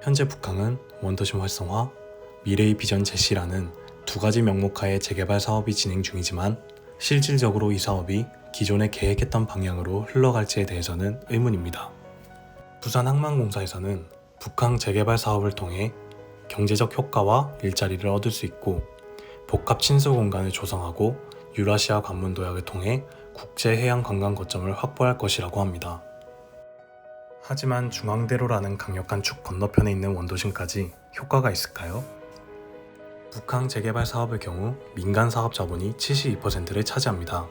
현재 북항은 원도심 활성화, 미래의 비전 제시라는 두 가지 명목하에 재개발 사업이 진행 중이지만 실질적으로 이 사업이 기존에 계획했던 방향으로 흘러갈지에 대해서는 의문입니다. 부산항만공사에서는 북항 재개발 사업을 통해 경제적 효과와 일자리를 얻을 수 있고 복합 친수 공간을 조성하고 유라시아 관문 도약을 통해 국제 해양 관광 거점을 확보할 것이라고 합니다. 하지만 중앙대로라는 강력한 축 건너편에 있는 원도심까지 효과가 있을까요? 북항 재개발 사업의 경우 민간 사업 자본이 72%를 차지합니다.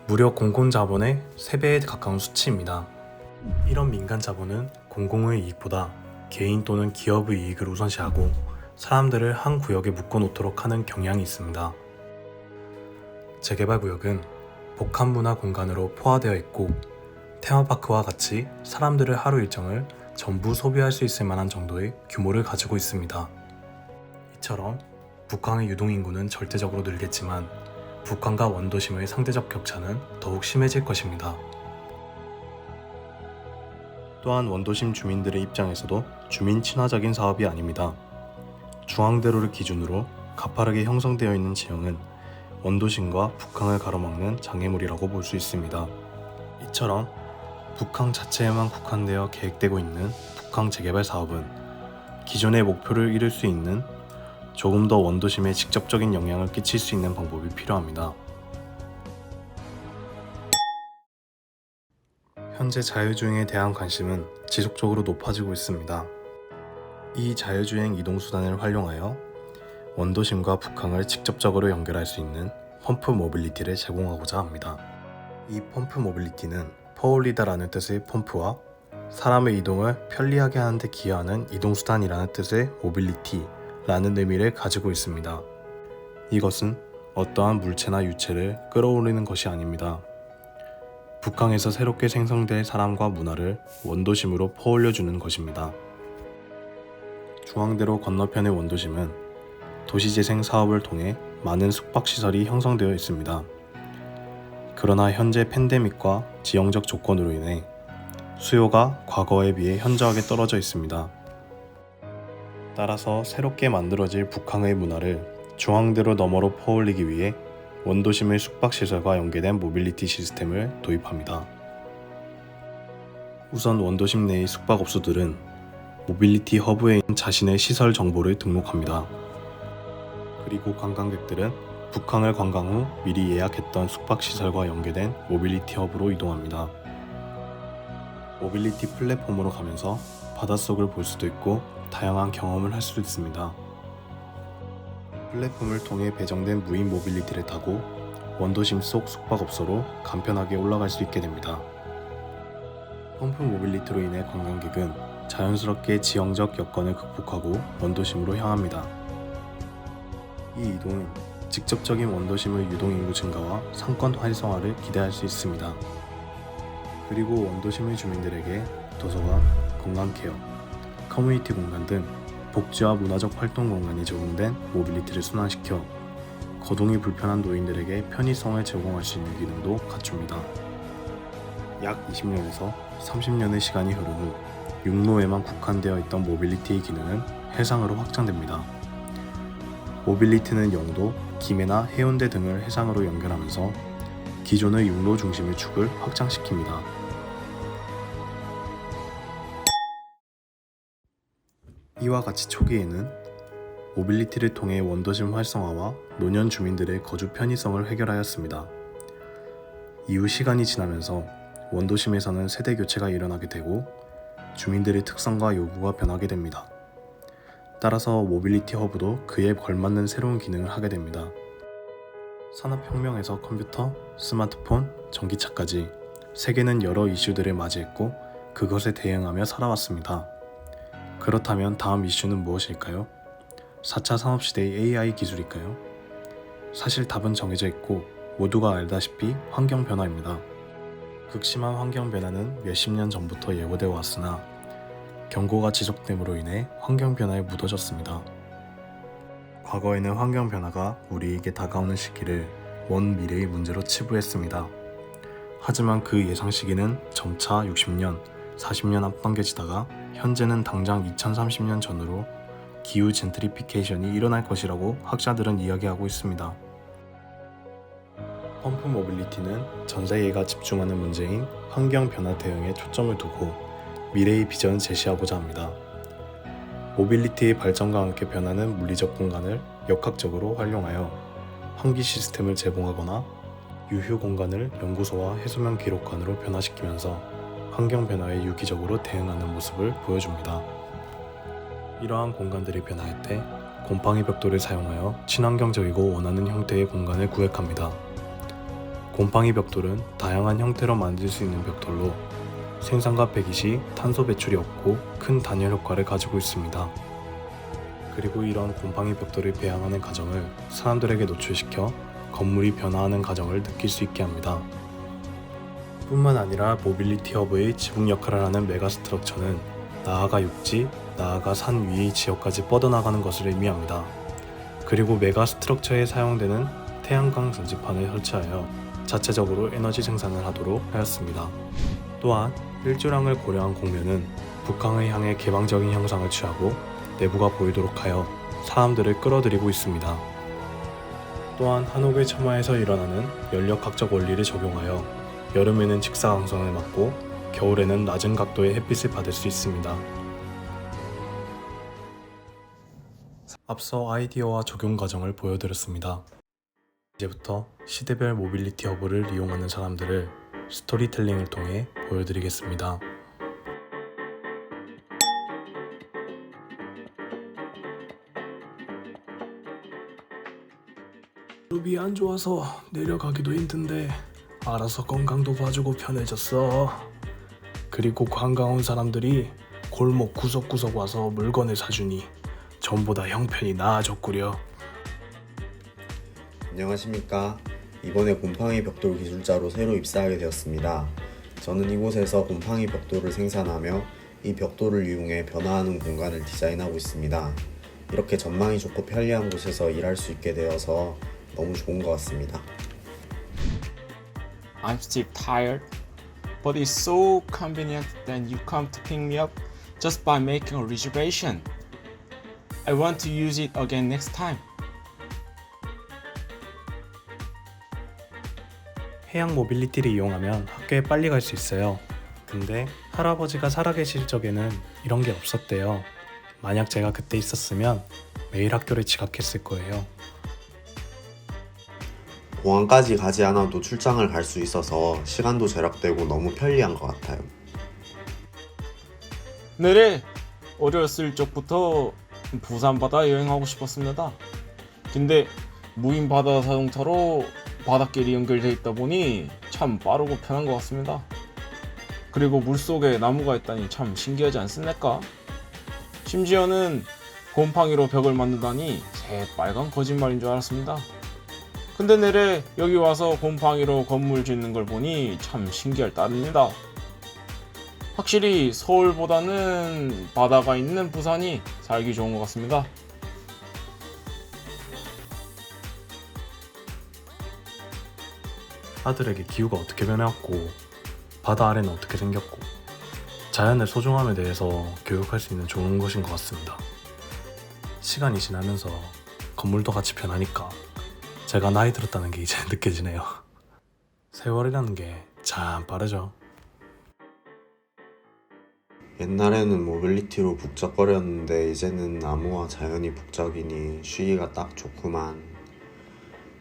무려 공공 자본의 3배에 가까운 수치입니다. 이런 민간 자본은 공공의 이익보다 개인 또는 기업의 이익을 우선시하고 사람들을 한 구역에 묶어놓도록 하는 경향이 있습니다. 재개발 구역은 복합 문화 공간으로 포화되어 있고 테마파크와 같이 사람들의 하루 일정을 전부 소비할 수 있을 만한 정도의 규모를 가지고 있습니다. 이처럼 북한의 유동인구는 절대적으로 늘겠지만 북한과 원도심의 상대적 격차는 더욱 심해질 것입니다. 또한 원도심 주민들의 입장에서도 주민 친화적인 사업이 아닙니다. 중앙대로를 기준으로 가파르게 형성되어 있는 지형은 원도심과 북항을 가로막는 장애물이라고 볼 수 있습니다. 이처럼 북항 자체에만 국한되어 계획되고 있는 북항 재개발 사업은 기존의 목표를 이룰 수 있는 조금 더 원도심에 직접적인 영향을 끼칠 수 있는 방법이 필요합니다. 현재 자율주행에 대한 관심은 지속적으로 높아지고 있습니다. 이 자율주행 이동수단을 활용하여 원도심과 북항을 직접적으로 연결할 수 있는 펌프 모빌리티를 제공하고자 합니다. 이 펌프 모빌리티는 퍼올리다라는 뜻의 펌프와 사람의 이동을 편리하게 하는 데 기여하는 이동수단이라는 뜻의 모빌리티라는 의미를 가지고 있습니다. 이것은 어떠한 물체나 유체를 끌어올리는 것이 아닙니다. 북항에서 새롭게 생성될 사람과 문화를 원도심으로 퍼올려주는 것입니다. 중앙대로 건너편의 원도심은 도시재생 사업을 통해 많은 숙박시설이 형성되어 있습니다. 그러나 현재 팬데믹과 지형적 조건으로 인해 수요가 과거에 비해 현저하게 떨어져 있습니다. 따라서 새롭게 만들어질 북항의 문화를 중앙대로 너머로 퍼올리기 위해 원도심의 숙박시설과 연계된 모빌리티 시스템을 도입합니다. 우선 원도심 내의 숙박업소들은 모빌리티 허브에 있는 자신의 시설 정보를 등록합니다. 그리고 관광객들은 북항을 관광 후 미리 예약했던 숙박시설과 연계된 모빌리티 허브로 이동합니다. 모빌리티 플랫폼으로 가면서 바닷속을 볼 수도 있고 다양한 경험을 할 수도 있습니다. 플랫폼을 통해 배정된 무인 모빌리티를 타고 원도심 속 숙박업소로 간편하게 올라갈 수 있게 됩니다. 펌프 모빌리티로 인해 관광객은 자연스럽게 지형적 여건을 극복하고 원도심으로 향합니다. 이 이동은 직접적인 원도심의 유동인구 증가와 상권 활성화를 기대할 수 있습니다. 그리고 원도심의 주민들에게 도서관, 건강케어, 커뮤니티 공간 등 복지와 문화적 활동 공간이 제공된 모빌리티를 순환시켜 거동이 불편한 노인들에게 편의성을 제공할 수 있는 기능도 갖춥니다. 약 20년에서 30년의 시간이 흐른 후 육로에만 국한되어 있던 모빌리티의 기능은 해상으로 확장됩니다. 모빌리티는 영도, 김해나 해운대 등을 해상으로 연결하면서 기존의 육로 중심의 축을 확장시킵니다. 이와 같이 초기에는 모빌리티를 통해 원도심 활성화와 노년 주민들의 거주 편의성을 해결하였습니다. 이후 시간이 지나면서 원도심에서는 세대 교체가 일어나게 되고 주민들의 특성과 요구가 변하게 됩니다. 따라서 모빌리티 허브도 그에 걸맞는 새로운 기능을 하게 됩니다. 산업혁명에서 컴퓨터, 스마트폰, 전기차까지 세계는 여러 이슈들을 맞이했고 그것에 대응하며 살아왔습니다. 그렇다면 다음 이슈는 무엇일까요? 4차 산업시대의 AI 기술일까요? 사실 답은 정해져 있고 모두가 알다시피 환경변화입니다. 극심한 환경변화는 몇십 년 전부터 예고되어 왔으나 경고가 지속됨으로 인해 환경변화에 묻어졌습니다. 과거에는 환경변화가 우리에게 다가오는 시기를 먼 미래의 문제로 치부했습니다. 하지만 그 예상 시기는 점차 60년, 40년 앞당겨지다가 현재는 당장 2030년 전후로 기후 젠트리피케이션이 일어날 것이라고 학자들은 이야기하고 있습니다. 펌프 모빌리티는 전 세계가 집중하는 문제인 환경 변화 대응에 초점을 두고 미래의 비전을 제시하고자 합니다. 모빌리티의 발전과 함께 변하는 물리적 공간을 역학적으로 활용하여 환기 시스템을 제공하거나 유휴 공간을 연구소와 해수면 기록관으로 변화시키면서 환경 변화에 유기적으로 대응하는 모습을 보여줍니다. 이러한 공간들이 변화할 때 곰팡이 벽돌을 사용하여 친환경적이고 원하는 형태의 공간을 구획합니다. 곰팡이 벽돌은 다양한 형태로 만들 수 있는 벽돌로 생산과 폐기 시 탄소 배출이 없고 큰 단열 효과를 가지고 있습니다. 그리고 이런 곰팡이 벽돌을 배양하는 과정을 사람들에게 노출시켜 건물이 변화하는 과정을 느낄 수 있게 합니다. 뿐만 아니라 모빌리티 허브의 지붕 역할을 하는 메가스트럭처는 나아가 육지, 나아가 산 위의 지역까지 뻗어나가는 것을 의미합니다. 그리고 메가스트럭처에 사용되는 태양광 전지판을 설치하여 자체적으로 에너지 생산을 하도록 하였습니다. 또한 일조량을 고려한 공면은 북한을 향해 개방적인 형상을 취하고 내부가 보이도록 하여 사람들을 끌어들이고 있습니다. 또한 한옥의 처마에서 일어나는 연력학적 원리를 적용하여 여름에는 직사광선을 막고 겨울에는 낮은 각도의 햇빛을 받을 수 있습니다. 앞서 아이디어와 적용 과정을 보여드렸습니다. 이제부터 시대별 모빌리티 허브를 이용하는 사람들을 스토리텔링을 통해 보여드리겠습니다. 무릎이 안 좋아서 내려가기도 힘든데 알아서 건강도 봐주고 편해졌어. 그리고 관광 온 사람들이 골목 구석구석 와서 물건을 사주니 전보다 형편이 나아졌구려. 안녕하십니까. 이번에 곰팡이 벽돌 기술자로 새로 입사하게 되었습니다. 저는 이곳에서 곰팡이 벽돌을 생산하며 이 벽돌을 이용해 변화하는 공간을 디자인하고 있습니다. 이렇게 전망이 좋고 편리한 곳에서 일할 수 있게 되어서 너무 좋은 것 같습니다. I'm still tired, but it's so convenient that you come to pick me up just by making a reservation. I want to use it again next time. 해양 모빌리티를 이용하면 학교에 빨리 갈 수 있어요. 근데 할아버지가 살아계실 적에는 이런 게 없었대요. 만약 제가 그때 있었으면 매일 학교를 지각했을 거예요. 공항까지 가지 않아도 출장을 갈 수 있어서 시간도 절약되고 너무 편리한 것 같아요. 네, 어렸을 적부터 부산 바다 여행하고 싶었습니다. 근데 무인 바다 자동차로 바닷길이 연결돼 있다 보니 참 빠르고 편한 것 같습니다. 그리고 물속에 나무가 있다니 참 신기하지 않습니까? 심지어는 곰팡이로 벽을 만든다니 새빨간 거짓말인 줄 알았습니다. 근데 내래 여기 와서 곰팡이로 건물 짓는 걸 보니 참 신기할 따름입니다. 확실히 서울보다는 바다가 있는 부산이 살기 좋은 것 같습니다. 아들에게 기후가 어떻게 변해왔고 바다 아래는 어떻게 생겼고 자연의 소중함에 대해서 교육할 수 있는 좋은 곳인 것 같습니다. 시간이 지나면서 건물도 같이 변하니까 제가 나이 들었다는 게 이제 느껴지네요. 세월이라는 게 참 빠르죠. 옛날에는 모빌리티로 북적거렸는데 이제는 나무와 자연이 북적이니 쉬기가 딱 좋구만.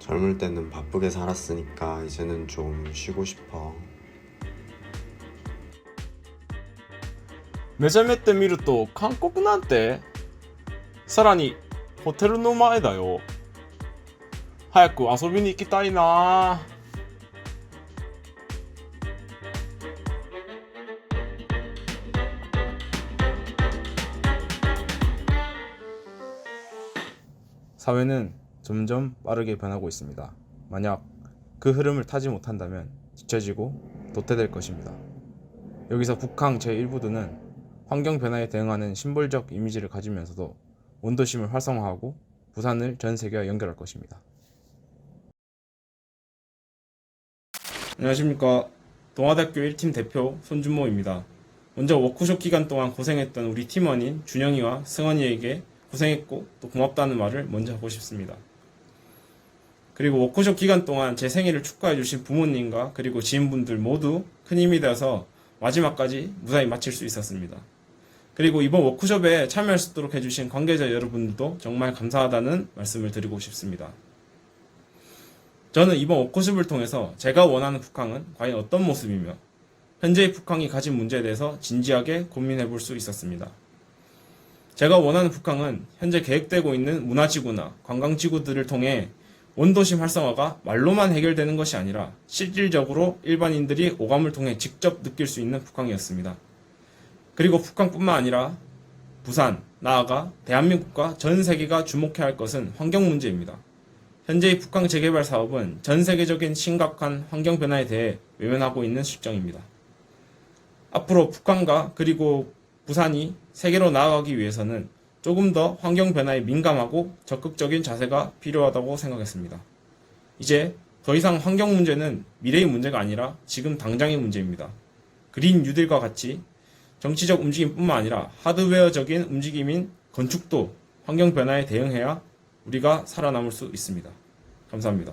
젊을 때는 바쁘게 살았으니까 이제는 좀 쉬고 싶어. めちゃめちゃ見ると韓国なんてさらにホテルの前だよ。早く遊びに行きたいな。 사회는 점점 빠르게 변하고 있습니다. 만약 그 흐름을 타지 못한다면 뒤처지고 도태될 것입니다. 여기서 북항 제1부두는 환경 변화에 대응하는 심볼적 이미지를 가지면서도 원도심을 활성화하고 부산을 전 세계와 연결할 것입니다. 안녕하십니까. 동아대학교 1팀 대표 손준모입니다. 먼저 워크숍 기간 동안 고생했던 우리 팀원인 준영이와 승원이에게 고생했고 또 고맙다는 말을 먼저 하고 싶습니다. 그리고 워크숍 기간 동안 제 생일을 축하해주신 부모님과 그리고 지인분들 모두 큰 힘이 되어서 마지막까지 무사히 마칠 수 있었습니다. 그리고 이번 워크숍에 참여할 수 있도록 해주신 관계자 여러분들도 정말 감사하다는 말씀을 드리고 싶습니다. 저는 이번 워크숍을 통해서 제가 원하는 북항은 과연 어떤 모습이며 현재의 북항이 가진 문제에 대해서 진지하게 고민해 볼 수 있었습니다. 제가 원하는 북항은 현재 계획되고 있는 문화지구나 관광지구들을 통해 원도심 활성화가 말로만 해결되는 것이 아니라 실질적으로 일반인들이 오감을 통해 직접 느낄 수 있는 북항이었습니다. 그리고 북한뿐만 아니라 부산, 나아가 대한민국과 전 세계가 주목해야 할 것은 환경 문제입니다. 현재의 북한 재개발 사업은 전 세계적인 심각한 환경 변화에 대해 외면하고 있는 실정입니다. 앞으로 북한과 그리고 부산이 세계로 나아가기 위해서는 조금 더 환경 변화에 민감하고 적극적인 자세가 필요하다고 생각했습니다. 이제 더 이상 환경 문제는 미래의 문제가 아니라 지금 당장의 문제입니다. 그린 뉴딜과 같이 정치적 움직임뿐만 아니라 하드웨어적인 움직임인 건축도 환경 변화에 대응해야 우리가 살아남을 수 있습니다. 감사합니다.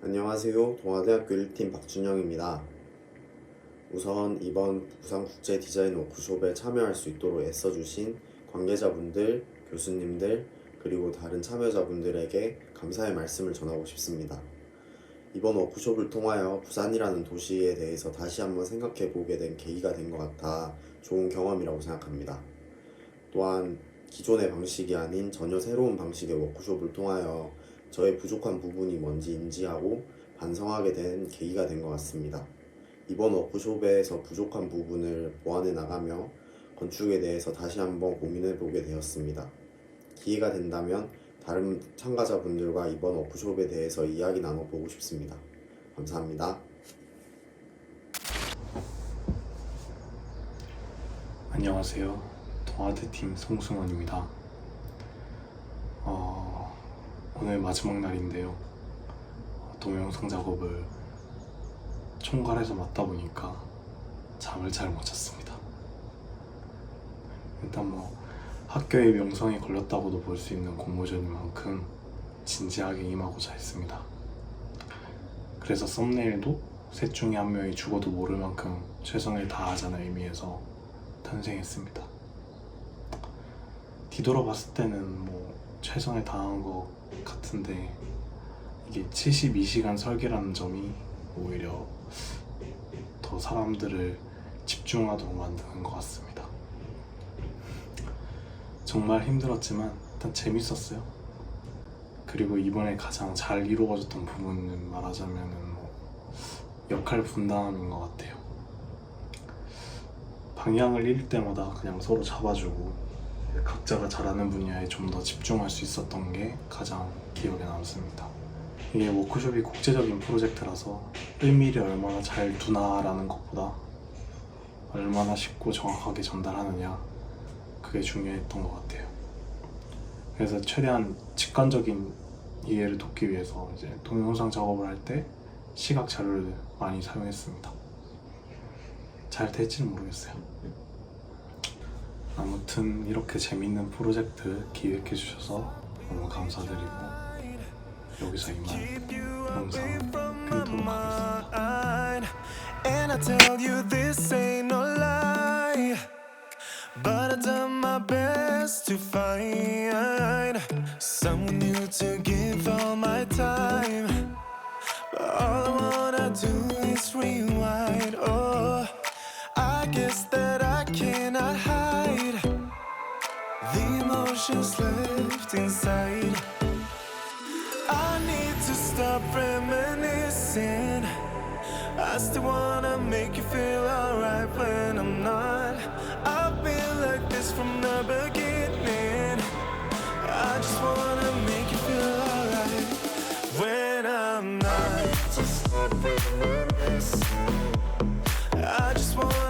안녕하세요. 동아대학교 1팀 박준영입니다. 우선 이번 부산국제디자인 워크숍에 참여할 수 있도록 애써주신 관계자분들, 교수님들, 그리고 다른 참여자분들에게 감사의 말씀을 전하고 싶습니다. 이번 워크숍을 통하여 부산이라는 도시에 대해서 다시 한번 생각해보게 된 계기가 된 것 같아 좋은 경험이라고 생각합니다. 또한 기존의 방식이 아닌 전혀 새로운 방식의 워크숍을 통하여 저의 부족한 부분이 뭔지 인지하고 반성하게 된 계기가 된 것 같습니다. 이번 워크숍에서 부족한 부분을 보완해 나가며 건축에 대해서 다시 한번 고민해보게 되었습니다. 기회가 된다면 다른 참가자분들과 이번 워크숍에 대해서 이야기 나눠보고 싶습니다. 감사합니다. 안녕하세요. 동아대팀 송승원입니다. 오늘 마지막 날인데요. 동영상 작업을 총괄해서 맡다 보니까 잠을 잘 못 잤습니다. 일단 학교의 명성에 걸렸다고도 볼 수 있는 공모전인 만큼 진지하게 임하고자 했습니다. 그래서 썸네일도 셋 중에 한 명이 죽어도 모를 만큼 최선을 다하자는 의미에서 탄생했습니다. 뒤돌아봤을 때는 최선을 다한 것 같은데 이게 72시간 설계라는 점이 오히려 더 사람들을 집중하도록 만드는 것 같습니다. 정말 힘들었지만 일단 재밌었어요. 그리고 이번에 가장 잘 이루어졌던 부분은 말하자면은 역할 분담인 것 같아요. 방향을 잃을 때마다 그냥 서로 잡아주고 각자가 잘하는 분야에 좀 더 집중할 수 있었던 게 가장 기억에 남습니다. 이게 워크숍이 국제적인 프로젝트라서 의미를 얼마나 잘 두나라는 것보다 얼마나 쉽고 정확하게 전달하느냐, 그게 중요했던 것 같아요. 그래서 최대한 직관적인 이해를 돕기 위해서 이제 동영상 작업을 할 때 시각 자료를 많이 사용했습니다. 잘 될지는 모르겠어요. 아무튼 이렇게 재밌는 프로젝트 기획해 주셔서 너무 감사드리고 여기서 이만 영상 끊도록 하겠습니다. And I tell you this ain't no lie, but I've done my best to find someone new to give all my time. But all I wanna do is rewind. Oh, I guess that I cannot hide the emotions left inside. I need to stop reminiscing. I still wanna make you feel alright when I'm not. I've been like this from the beginning. I just wanna make you feel alright when I'm not. I just wanna